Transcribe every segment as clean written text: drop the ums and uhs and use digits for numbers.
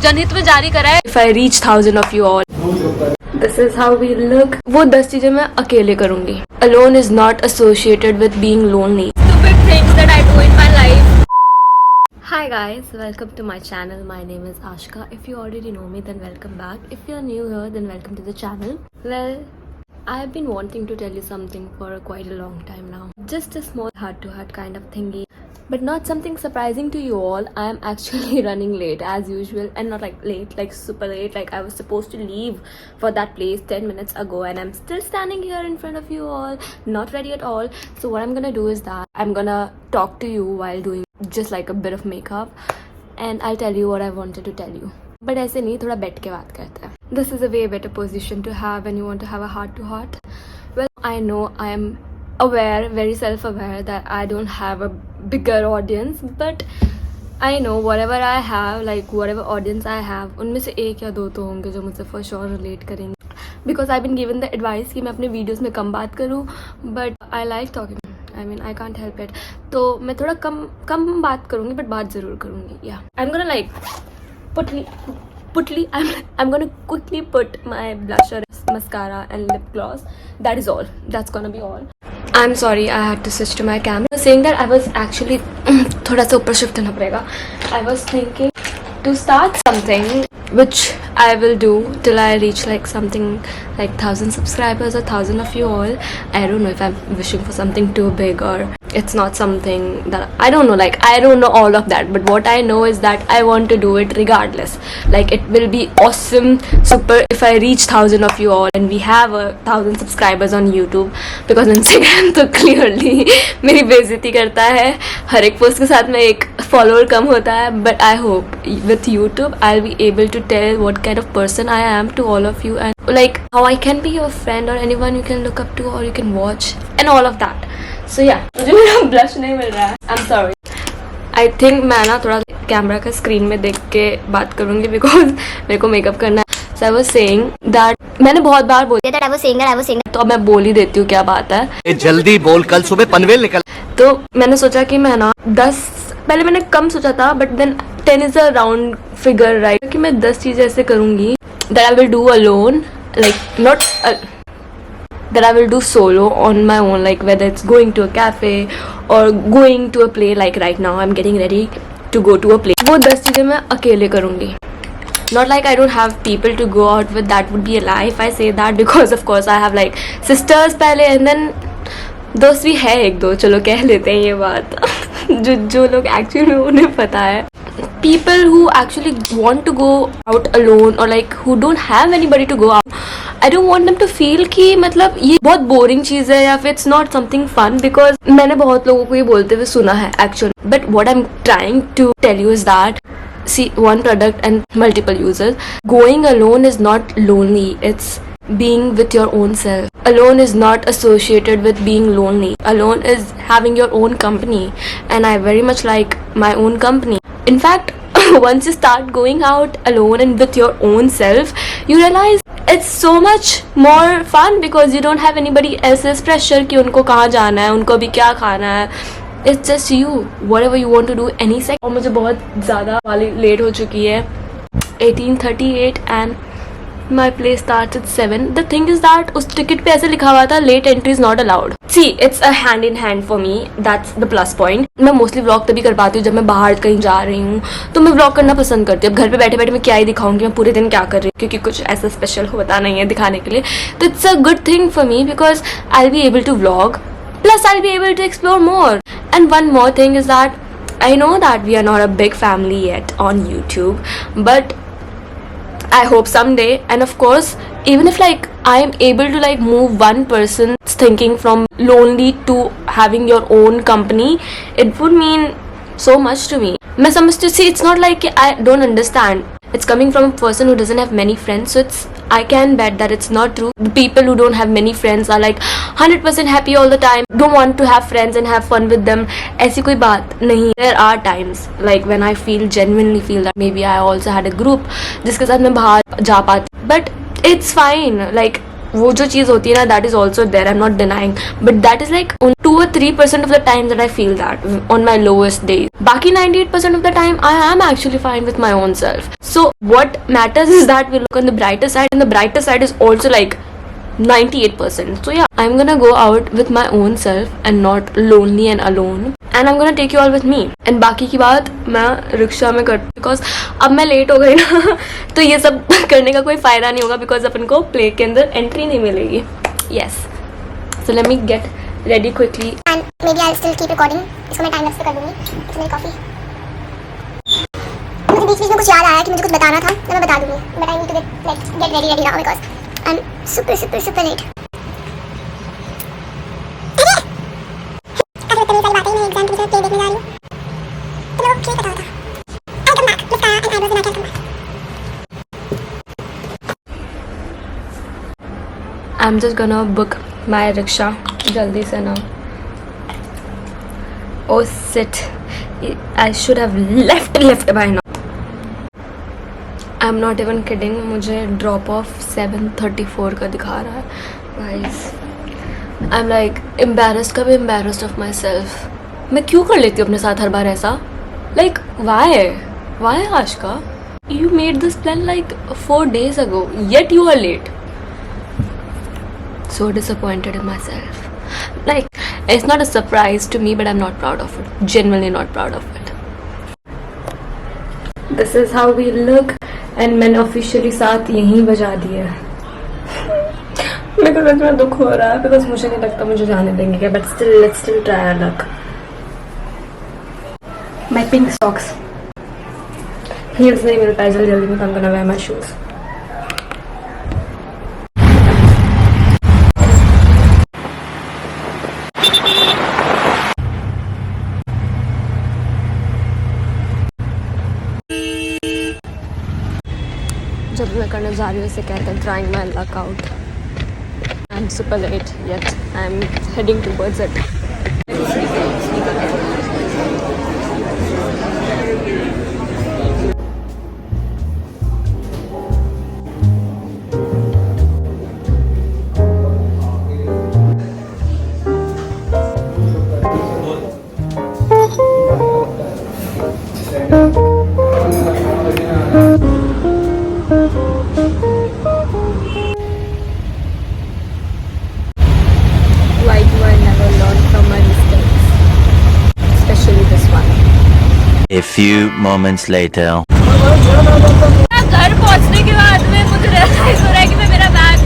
जनहित में जारी करा है. If I reach 1000 of you all, this is how we look. वो 10 चीजें मैं अकेले करूंगी. Alone is not associated with being lonely. Stupid things that I do in my life. Hi guys, welcome to my channel. My name is Ashka. If you already know me, then welcome back. If you're new here, then welcome to the channel. Well, I've been wanting to tell you something for quite a long time now. Just a small heart-to-heart kind of thingy. But not something surprising to you all. I am actually running late as usual, and not like late, like super late. Like I was supposed to leave for that place 10 minutes ago, and I'm still standing here in front of you all, not ready at all. So what I'm gonna do is that I'm gonna talk to you while doing just like a bit of makeup, and I'll tell you what I wanted to tell you. But ऐसे नहीं, थोड़ा बैठ के बात करते हैं. This is a way better position to have when you want to have a heart to heart. Well, I know I am aware, very self-aware that I don't have a bigger audience, but I know whatever I have, like whatever audience I have, उनमें से एक या दो तो होंगे जो मुझसे for sure relate करेंगे. Because I've been given the advice कि मैं अपने videos में कम बात करूँ, but I like talking. I mean, I can't help it. तो मैं थोड़ा कम बात करूँगी, but बात ज़रूर करूँगी. Yeah, I'm gonna like I'm gonna quickly put my blusher, mascara and lip gloss. That is all. That's gonna be all. I'm sorry, I had to switch to my camera. Saying that I was actually थोड़ा सा ऊपर shift करना पड़ेगा. I was thinking to start something which I will do till I reach like something like 1000 subscribers or 1000 of you all. I don't know if I'm wishing for something too big or it's not something that I don't know, like I don't know all of that, but what I know is that I want to do it regardless. Like it will be awesome, super if I reach 1000 of you all and we have 1000 subscribers on YouTube, because Instagram तो clearly मेरी बेइज्जती करता है. हर एक post के साथ में एक follower कम होता है, but I hope with YouTube I'll be able to tell what kind of person I am to all of you, and like how I can be your friend or anyone you can look up to or you can watch and all of that. So yeah, मुझे मेरा blush नहीं मिल रहा है. I'm sorry. I think मैं ना थोड़ा camera का screen में देख के बात करूँगी because मेरे को मेकअप करना है. So I was saying that मैंने बहुत बार बोल दिया that I was saying तो अब मैं बोल ही देती हूँ क्या बात है. जल्दी बोल, कल सुबह पनवेल निकल. तो मैंने सोचा कि मैं ना 10, पहले मैंने कम सोचा था, but then 10 is a round figure, right? कि मैं 10 चीज़ें ऐसे करूँगी that I will do alone, like not that I will do solo on my own, like whether it's going to a cafe or going to a play, like right now I'm getting ready to go to a play. वो 10 चीज़ें मैं अकेले करूँगी. Not like I don't have people to go out with, that would be a lie if I say that, because of course I have like sisters पहले, and then दोस्त भी है एक दो, चलो कह लेते हैं ये बात. जो लोग एक्चुअली उन्हें पता है. People who actually want to go out alone or like who don't have anybody to go out, I don't want them to feel कि मतलब ये बहुत boring चीज़ है या फिर it's not something fun, because मैंने बहुत लोगों को ये बोलते हुए सुना है actually. But what I'm trying to tell you is that, see, one product and multiple users. Going alone is not lonely. It's being with your own self. Alone is not associated with being lonely. Alone is having your own company, and I very much like my own company. In fact, once you start going out alone and with your own self, you realize it's so much more fun because you don't have anybody else's pressure कि उनको कहाँ जाना है, उनको भी क्या खाना है. It's just you, whatever you want to do any second. और मुझे बहुत ज़्यादा वाली लेट हो चुकी है, 18:38 and my play starts at 7. The thing is that उस टिकट पे ऐसे लिखा हुआ था late entry is not allowed. See, it's a hand in hand for me. That's the plus point. मैं mostly vlog तभी कर पाती हूँ जब मैं बाहर कहीं जा रही हूँ, तो मैं vlog करना पसंद करती हूँ. अब घर पे बैठे बैठे मैं क्या ही दिखाऊंगी, मैं पूरे दिन क्या कर रही हूँ, क्योंकि कुछ ऐसा स्पेशल होता नहीं है दिखाने के लिए. तो it's a good thing for me because I'll be able to vlog, plus I'll be able to explore more. And one more thing is that I know that we are not a big family yet on YouTube, but I hope someday, and of course, even if like I am able to like move one person's thinking from lonely to having your own company, it would mean so much to me. मैं समझती हूँ, see, it's not like I don't understand. It's coming from a person who doesn't have many friends, so I can bet that it's not true. The people who don't have many friends are like 100% happy all the time, don't want to have friends and have fun with them. ऐसी कोई बात नहीं. There are times like when I genuinely feel that maybe I also had a group जिसके साथ मैं बाहर जा पाती, but it's fine. Like वो जो चीज़ होती है ना, that is also there, I'm not denying, but that is like to are 3% of the time that I feel that on my lowest days. Baki 98% of the time I am actually fine with my own self. So what matters is that we look on the brighter side, and the brighter side is also like 98%. So yeah, I'm gonna go out with my own self and not lonely and alone, and I'm gonna take you all with me. And बाकी की बात मैं rickshaw में करती हूँ, because अब मैं late हो गई ना तो ये सब करने का कोई फायदा नहीं होगा, बिकॉज अपन को प्ले के अंदर एंट्री नहीं मिलेगी. Yes, so let me get ready quickly. And maybe I still keep recording. इसको मैं टाइम लैप्स पे कर दूंगी. इसमें मेरी कॉफी. मुझे बीच बीच में कुछ याद आया कि मुझे कुछ बताना था, तो मैं बता दूंगी. But I need to get ready now because I am super late. I'm just gonna book my rickshaw jaldi se now. Oh shit, I should have left by now. I'm not even kidding, मुझे drop off 7:34 का दिखा रहा है guys. I'm like embarrassed का भी embarrassed of myself. मैं क्यों कर लेती हूँ अपने साथ हर बार ऐसा? Like why Ashika? You made this plan like 4 days ago, yet you are late. So disappointed in myself. Like, it's not a surprise to me, but I'm not proud of it. Genuinely not proud of it. This is how we look, and मैंने officially 7 यहीं बजा दिए. मेरे को सच में दुख हो रहा है, because मुझे नहीं लगता मुझे जाने देंगे क्या, but still let's still try our luck. My pink socks. Heels नहीं मिल पाए जल्दी में, I'm gonna wear my shoes. जब मैं करने जा रही हूँ इसे कहते हैं trying my luck out. I am super late yet I am heading towards it. A few moments later. घर पहुंचने के बाद में मुझे रियलाइज हो रहा है कि मैं मेरा बैग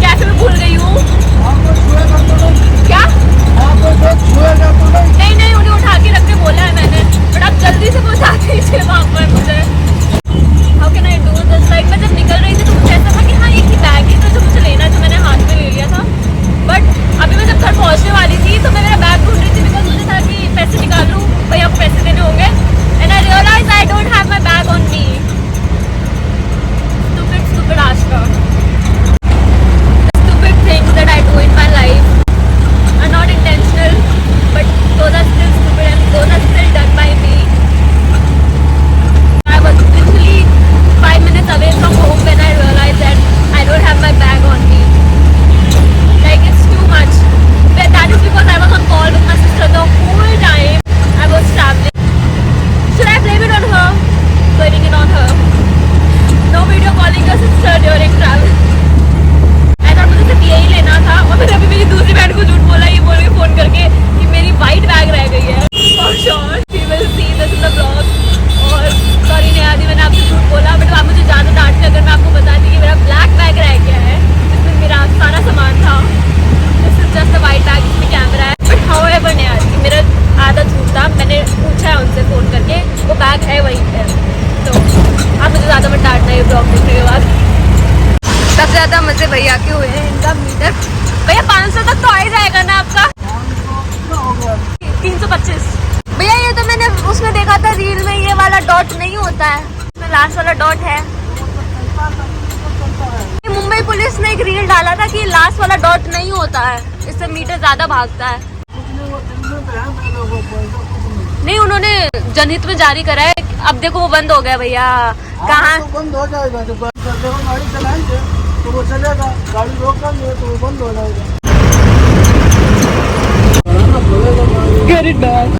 कैफे में भूल गई हूँ. क्या? नहीं उन्हें उठा के रखने बोला है मैंने, बट आप जल्दी से पहुंचा दीजिए वहाँ पर मुझे. How can I do this? Like मैं जब निकल रही थी तो मुझे ऐसा था कि हाँ एक ही बैग ही था जो मुझे लेना है, जो मैंने हाथ में ले लिया था. बट अभी मैं जब घर पहुंचने वाली थी तो मैं मेरा बैग ढूंढ रही थी, बिकॉज मुझे था कि पैसे निकाल लूँ, भैया आपको पैसे देने होंगे. And I realized I don't have my bag on me. Stupid Ashka. Stupid things that I do in my life are not intentional, but those are still stupid and those are still done by me. I was literally 5 minutes away from home when I realized that I don't have my bag on me. Like, it's too much. But that is because I was on call with my sister the whole time I was traveling. Should I blame it on her? Blaming it on her. No video calling her sister during travel. I thought मुझे सिर्फ यही लेना था, और मैंने अभी मेरी दूसरी बहन को झूठ बोला, ये बोल के फोन करके कि मेरी वाइट बैग रह गई है. For sure, she will see this in the vlog. और सॉरी नेहादी, मैंने आपसे झूठ बोला, बट आप मुझे ज़्यादा डांटते अगर मैं आपको बताती कि मेरा ब्लैक बैग रह गया है, जिसमें मेरा सारा सामान था. This is just a white bag, इसमें कैमरा है. But however नेहादी, मेरा आधा झूठ था. मैंने पूछा है उनसे फ़ोन करके, वो बैग है वहीं पे. तो आप मुझे ज़्यादा मत डांटना ये ब्लॉग देखने के बाद. सबसे ज़्यादा मज़े भैया के हुए हैं. इनका मीटर भैया 500 तक तो आ ही जाएगा ना आपका? 325. भैया ये तो मैंने उसमें देखा था रील में, ये वाला डॉट नहीं होता है, इसमें लास्ट वाला डॉट है. मुंबई पुलिस ने एक रील डाला था कि लास्ट वाला डॉट नहीं होता है, इससे मीटर ज़्यादा भागता है. नहीं, उन्होंने जनहित में जारी करा है. अब देखो वो बंद हो गया भैया. कहाँ बंद हो जाएगा? जब गाड़ी चलाएंगे तो वो चलेगा, गाड़ी रोकेंगे तो वो बंद हो जाएगा. चलो गाड़ी Get it back.